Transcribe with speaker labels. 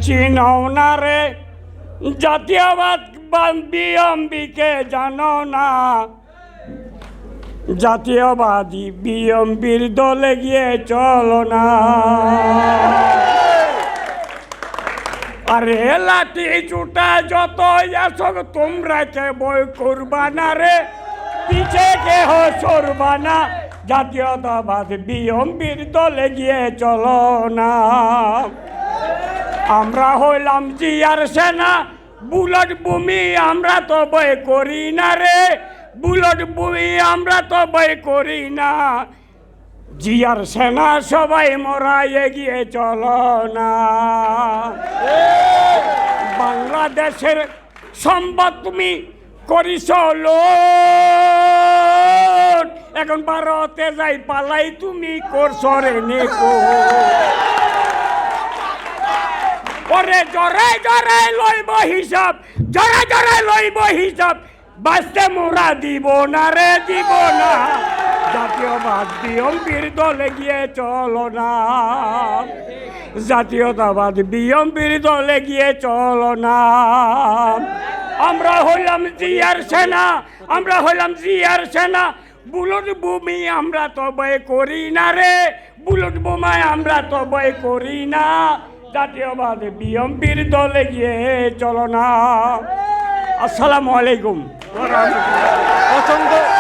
Speaker 1: চিনাও না রে জাতীয়বাদ বিএমপিকে জানো না, জাতীয়বাদী বিএমপির দলে গিয়ে চলো না। আরে লাঠি চুটা যত আসক তোমরা কে বই করবা না রে, পিছে কেহ সরবা না, জাতীয়তাবাদ বিএমপির দলে গিয়ে চলো না। আমরা হইলাম জিয়ার সেনা, বুলেট ভূমি আমরা তো বই করি না রে, বুলেট ভূমি আমরা তো বই করি না। জিয়ার সেনা সবাই মোরা এগিয়ে চলো না। বাংলাদেশের সম্পদ তুমি করিস লোট, এখন ভারতে যাই পালাই তুমি করছো রে নেকো। ওরে জরাই জরাই লইব হিসাব, জরাই জরাই লইব হিসাব, বাঁচতে মোরা দিব না রে, দিব না। জাতীয়বাদ বিএমপির দলে গিয়ে চলো না, জাতীয়তাবাদ বিএমপির দলে গিয়ে চলো না। আমরা হইলাম জিয়ার সেনা, আমরা হইলাম জিয়ার সেনা, বুলেট ভূমি আমরা তো বই করি না রে, বুলেট বোমায় আমরা তো বই করি না, জাতীয়বাদ বিএমপির দলে গিয়ে চলো না। আসসালামু আলাইকুম।
Speaker 2: অসংখ্য